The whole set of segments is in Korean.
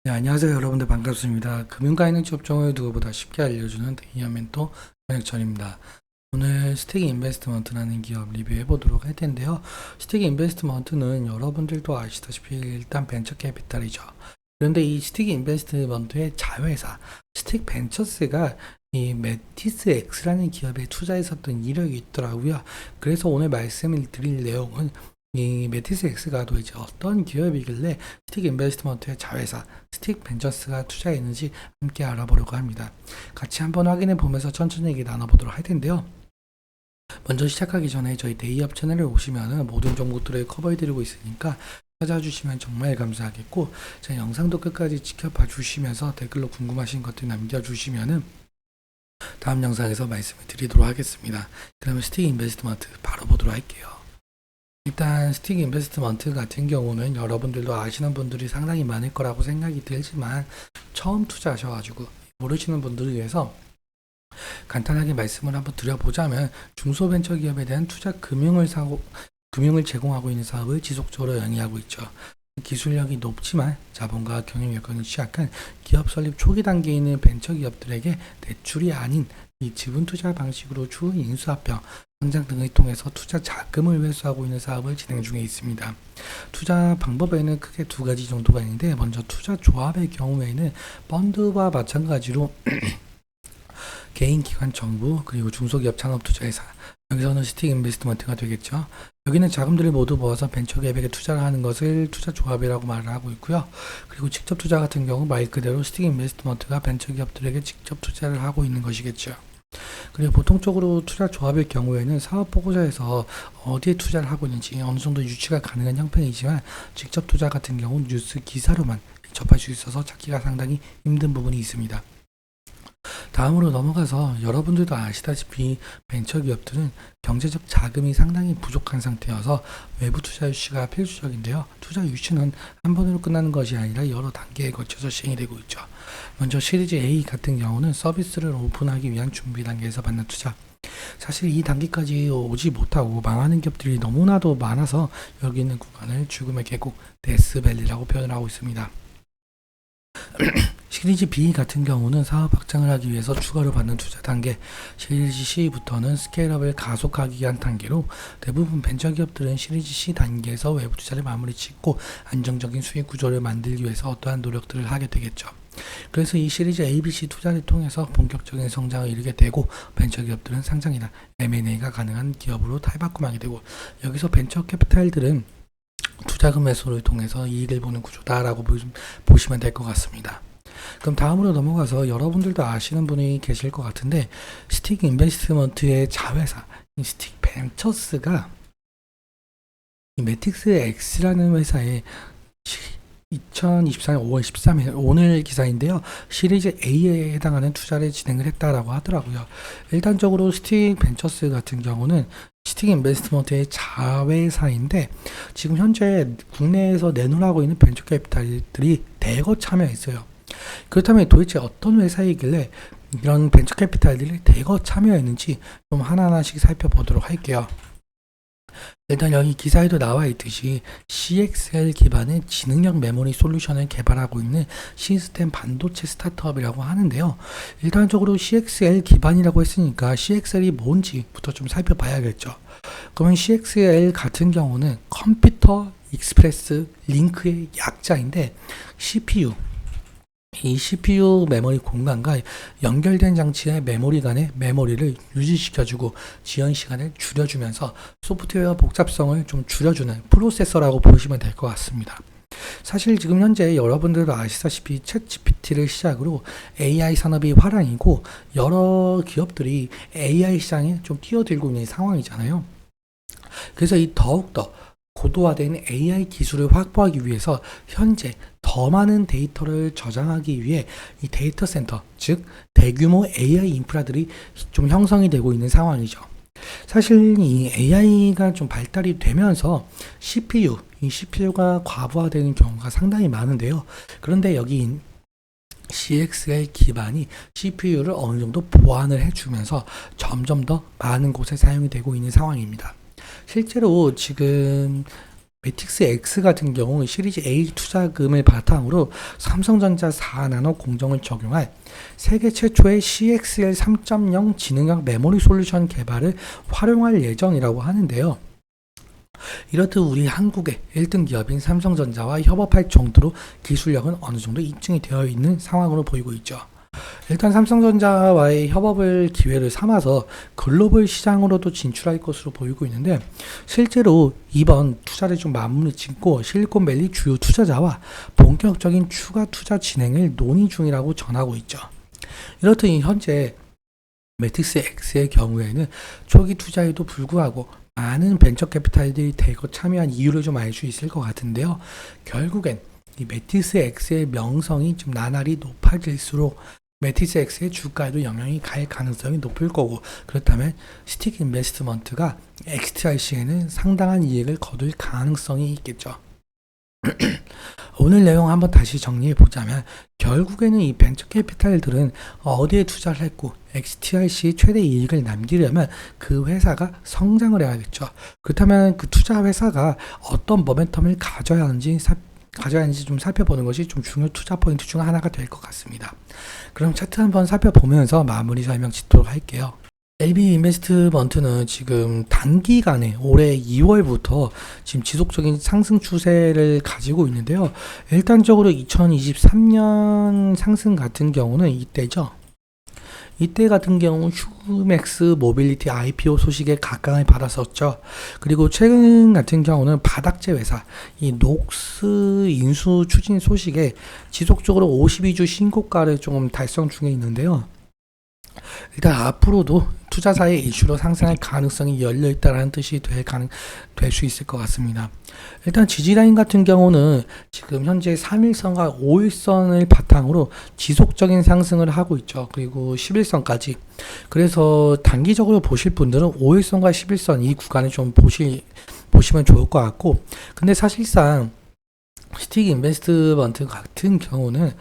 네, 안녕하세요. 여러분들 반갑습니다. 금융가이드 업종을 누구보다 쉽게 알려주는 데이아 멘토 권혁철입니다. 오늘 스틱 인베스트먼트라는 기업 리뷰해 보도록 할 텐데요. 스틱 인베스트먼트는 여러분들도 아시다시피 일단 벤처 캐피탈이죠. 그런데 이 스틱 인베스트먼트의 자회사 스틱 벤처스가 이 메티스 X라는 기업에 투자했었던 이력이 있더라고요. 그래서 오늘 말씀을 드릴 내용은 이 메티스 X가 도대체 어떤 기업이길래 스틱 인베스트먼트의 자회사 스틱 벤처스가 투자했는지 함께 알아보려고 합니다. 같이 한번 확인해 보면서 천천히 얘기 나눠보도록 할 텐데요. 먼저 시작하기 전에 저희 데이업 채널에 오시면 모든 정보들을 커버해드리고 있으니까 찾아주시면 정말 감사하겠고, 제 영상도 끝까지 지켜봐 주시면서 댓글로 궁금하신 것들 남겨주시면 다음 영상에서 말씀을 드리도록 하겠습니다. 그러면 스틱 인베스트먼트 바로 보도록 할게요. 일단 스틱 인베스트먼트 같은 경우는 여러분들도 아시는 분들이 상당히 많을 거라고 생각이 들지만, 처음 투자하셔가지고 모르시는 분들을 위해서 간단하게 말씀을 한번 드려보자면, 중소벤처기업에 대한 투자 금융을 제공하고 있는 사업을 지속적으로 영위하고 있죠. 기술력이 높지만 자본과 경영 여건이 취약한 기업 설립 초기 단계에 있는 벤처기업들에게 대출이 아닌 이 지분 투자 방식으로 추후 인수합병, 상장 등을 통해서 투자 자금을 회수하고 있는 사업을 진행 중에 있습니다. 투자 방법에는 크게 두 가지 정도가 있는데, 먼저 투자 조합의 경우에는 펀드와 마찬가지로 개인, 기관, 정부, 그리고 중소기업 창업투자회사, 여기서는 스틱 인베스트먼트가 되겠죠. 여기는 자금들을 모두 모아서 벤처기업에게 투자를 하는 것을 투자조합이라고 말을 하고 있고요. 그리고 직접 투자 같은 경우 말 그대로 스틱 인베스트먼트가 벤처기업들에게 직접 투자를 하고 있는 것이겠죠. 그리고 보통적으로 투자조합의 경우에는 사업보고서에서 어디에 투자를 하고 있는지 어느 정도 유추가 가능한 형편이지만, 직접 투자 같은 경우는 뉴스 기사로만 접할 수 있어서 찾기가 상당히 힘든 부분이 있습니다. 다음으로 넘어가서, 여러분들도 아시다시피 벤처기업들은 경제적 자금이 상당히 부족한 상태여서 외부 투자 유치가 필수적인데요. 투자 유치는 한 번으로 끝나는 것이 아니라 여러 단계에 거쳐서 시행이 되고 있죠. 먼저 시리즈 A 같은 경우는 서비스를 오픈하기 위한 준비 단계에서 받는 투자. 사실 이 단계까지 오지 못하고 망하는 기업들이 너무나도 많아서 여기 있는 구간을 죽음의 계곡, 데스밸리라고 표현을 하고 있습니다. 시리즈 B 같은 경우는 사업 확장을 하기 위해서 추가로 받는 투자 단계, 시리즈 C부터는 스케일업을 가속하기 위한 단계로, 대부분 벤처기업들은 시리즈 C 단계에서 외부 투자를 마무리 짓고 안정적인 수익 구조를 만들기 위해서 어떠한 노력들을 하게 되겠죠. 그래서 이 시리즈 A, B, C 투자를 통해서 본격적인 성장을 이루게 되고, 벤처기업들은 상장이나 M&A가 가능한 기업으로 탈바꿈하게 되고, 여기서 벤처 캐피탈들은 투자금 매수를 통해서 이익을 보는 구조다라고 보시면 될 것 같습니다. 그럼 다음으로 넘어가서, 여러분들도 아시는 분이 계실 것 같은데, 스틱 인베스트먼트의 자회사 이 스틱 벤처스가 이 매틱스 X라는 회사에 2024년 5월 13일 오늘 기사인데요. 시리즈 A에 해당하는 투자를 진행을 했다라고 하더라고요. 일단적으로 스틱 벤처스 같은 경우는 스틱 인베스트먼트의 자회사인데, 지금 현재 국내에서 내놓으라고 있는 벤처 캐피탈들이 대거 참여했어요. 그렇다면 도대체 어떤 회사이길래 이런 벤처 캐피탈들이 대거 참여했는지 좀 하나하나씩 살펴보도록 할게요. 일단 여기 기사에도 나와 있듯이 CXL 기반의 지능형 메모리 솔루션을 개발하고 있는 시스템 반도체 스타트업이라고 하는데요. 일단적으로 CXL 기반이라고 했으니까 CXL이 뭔지부터 좀 살펴봐야겠죠. 그러면 CXL 같은 경우는 컴퓨터 익스프레스 링크의 약자인데, 이 CPU 메모리 공간과 연결된 장치의 메모리 간의 메모리를 유지시켜주고 지연 시간을 줄여주면서 소프트웨어 복잡성을 좀 줄여주는 프로세서라고 보시면 될 것 같습니다. 사실 지금 현재 여러분들도 아시다시피 챗 GPT를 시작으로 AI 산업이 화랑이고, 여러 기업들이 AI 시장에 좀 뛰어들고 있는 상황이잖아요. 그래서 이 더욱더 고도화된 AI 기술을 확보하기 위해서 현재 더 많은 데이터를 저장하기 위해 이 데이터 센터, 즉 대규모 AI 인프라들이 좀 형성이 되고 있는 상황이죠. 사실 이 AI가 좀 발달이 되면서 이 CPU가 과부하되는 경우가 상당히 많은데요. 그런데 여기 CXL 기반이 CPU를 어느 정도 보완을 해주면서 점점 더 많은 곳에 사용이 되고 있는 상황입니다. 실제로 지금 매틱스 X 같은 경우 시리즈 A 투자금을 바탕으로 삼성전자 4나노 공정을 적용한 세계 최초의 CXL 3.0 지능형 메모리 솔루션 개발을 활용할 예정이라고 하는데요. 이렇듯 우리 한국의 1등 기업인 삼성전자와 협업할 정도로 기술력은 어느 정도 입증이 되어 있는 상황으로 보이고 있죠. 일단 삼성전자와의 협업을 기회를 삼아서 글로벌 시장으로도 진출할 것으로 보이고 있는데, 실제로 이번 투자를 좀 마무리 짓고 실리콘밸리 주요 투자자와 본격적인 추가 투자 진행을 논의 중이라고 전하고 있죠. 이렇듯 현재 매틱스 X의 경우에는 초기 투자에도 불구하고 많은 벤처 캐피탈들이 대거 참여한 이유를 좀 알 수 있을 것 같은데요. 결국엔 이 매틱스 X의 명성이 좀 나날이 높아질수록 매틱스 X의 주가에도 영향이 갈 가능성이 높을 거고, 그렇다면 스틱 인베스트먼트가 XTRC에는 상당한 이익을 거둘 가능성이 있겠죠. 오늘 내용 한번 다시 정리해 보자면, 결국에는 이 벤처 캐피탈들은 어디에 투자를 했고 XTRC 최대 이익을 남기려면 그 회사가 성장을 해야겠죠. 그렇다면 그 투자 회사가 어떤 모멘텀을 가져야 하는지 좀 살펴보는 것이 좀 중요 투자 포인트 중 하나가 될 것 같습니다. 그럼 차트 한번 살펴보면서 마무리 설명 짓도록 할게요. LB 인베스트먼트는 지금 단기간에 올해 2월부터 지금 지속적인 상승 추세를 가지고 있는데요. 일단적으로 2023년 상승 같은 경우는 이때 같은 경우 휴맥스 모빌리티 IPO 소식에 각광을 받았었죠. 그리고 최근 같은 경우는 바닥재 회사 이 녹스 인수 추진 소식에 지속적으로 52주 신고가를 조금 달성 중에 있는데요. 일단 앞으로도 투자사의 이슈로 상승할 가능성이 열려있다는 뜻이 될 수 있을 것 같습니다. 일단 지지라인 같은 경우는 지금 현재 3일선과 5일선을 바탕으로 지속적인 상승을 하고 있죠. 그리고 11선까지. 그래서 단기적으로 보실 분들은 5일선과 11선 이 구간을 좀 보시면 좋을 것 같고, 근데 사실상 스틱 인베스트먼트 같은 경우는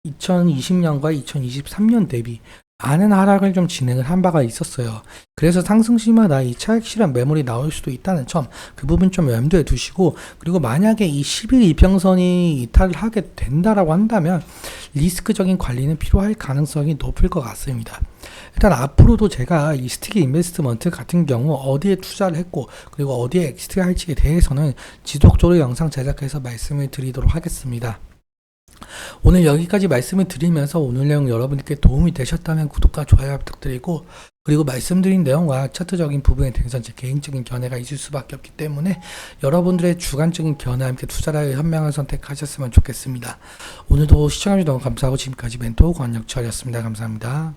2020년과 2023년 대비 많은 하락을 좀 진행을 한 바가 있었어요. 그래서 상승시마다 이 차익 실현 매물이 나올 수도 있다는 점, 그 부분 좀 염두에 두시고, 그리고 만약에 이 10일 이평선이 이탈을 하게 된다라고 한다면 리스크적인 관리는 필요할 가능성이 높을 것 같습니다. 일단 앞으로도 제가 이 스틱 인베스트먼트 같은 경우 어디에 투자를 했고 그리고 어디에 엑시트 할지에 대해서는 지속적으로 영상 제작해서 말씀을 드리도록 하겠습니다. 오늘 여기까지 말씀을 드리면서 오늘 내용 여러분께 도움이 되셨다면 구독과 좋아요 부탁드리고, 그리고 말씀드린 내용과 차트적인 부분에 대해서 제 개인적인 견해가 있을 수밖에 없기 때문에 여러분들의 주관적인 견해와 함께 투자를 현명한 선택하셨으면 좋겠습니다. 오늘도 시청해주셔서 너무 감사하고, 지금까지 멘토 권혁철이었습니다. 감사합니다.